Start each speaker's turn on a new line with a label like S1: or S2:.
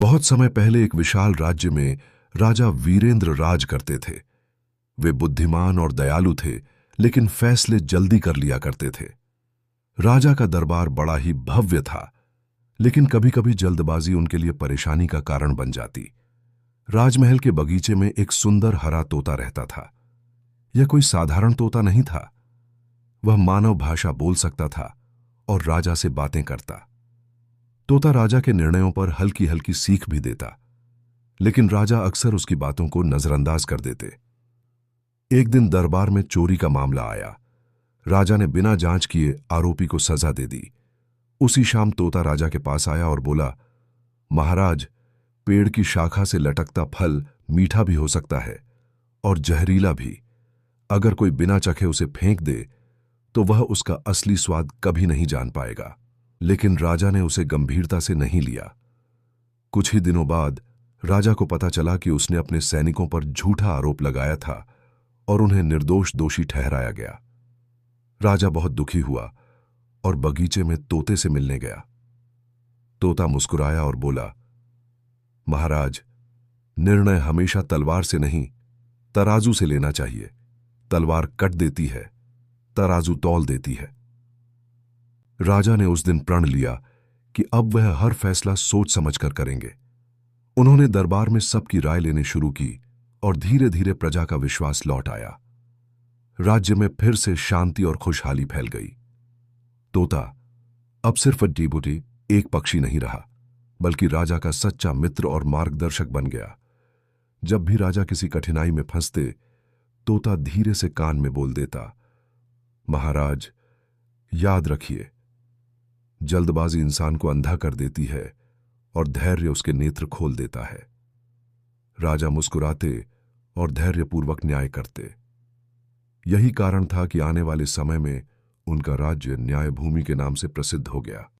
S1: बहुत समय पहले एक विशाल राज्य में राजा वीरेंद्र राज करते थे। वे बुद्धिमान और दयालु थे, लेकिन फैसले जल्दी कर लिया करते थे। राजा का दरबार बड़ा ही भव्य था, लेकिन कभी-कभी जल्दबाजी उनके लिए परेशानी का कारण बन जाती। राजमहल के बगीचे में एक सुंदर हरा तोता रहता था। यह कोई साधारण तोता नहीं था। वह मानव भाषा बोल सकता था और राजा से बातें करता। तोता राजा के निर्णयों पर हल्की हल्की सीख भी देता, लेकिन राजा अक्सर उसकी बातों को नजरअंदाज कर देते। एक दिन दरबार में चोरी का मामला आया। राजा ने बिना जांच किए आरोपी को सजा दे दी। उसी शाम तोता राजा के पास आया और बोला, महाराज, पेड़ की शाखा से लटकता फल मीठा भी हो सकता है और जहरीला भी। अगर कोई बिना चखे उसे फेंक दे तो वह उसका असली स्वाद कभी नहीं जान पाएगा। लेकिन राजा ने उसे गंभीरता से नहीं लिया। कुछ ही दिनों बाद राजा को पता चला कि उसने अपने सैनिकों पर झूठा आरोप लगाया था और उन्हें निर्दोष दोषी ठहराया गया। राजा बहुत दुखी हुआ और बगीचे में तोते से मिलने गया। तोता मुस्कुराया और बोला, महाराज, निर्णय हमेशा तलवार से नहीं, तराजू से लेना चाहिए। तलवार कट देती है, तराजू तौल देती है। राजा ने उस दिन प्रण लिया कि अब वह हर फैसला सोच समझकर करेंगे। उन्होंने दरबार में सबकी राय लेनी शुरू की और धीरे धीरे प्रजा का विश्वास लौट आया। राज्य में फिर से शांति और खुशहाली फैल गई। तोता अब सिर्फ अड्डी-बुड्डी एक पक्षी नहीं रहा, बल्कि राजा का सच्चा मित्र और मार्गदर्शक बन गया। जब भी राजा किसी कठिनाई में फंसते, तोता धीरे से कान में बोल देता, महाराज, याद रखिए, जल्दबाजी इंसान को अंधा कर देती है और धैर्य उसके नेत्र खोल देता है। राजा मुस्कुराते और धैर्यपूर्वक न्याय करते। यही कारण था कि आने वाले समय में उनका राज्य न्याय भूमि के नाम से प्रसिद्ध हो गया।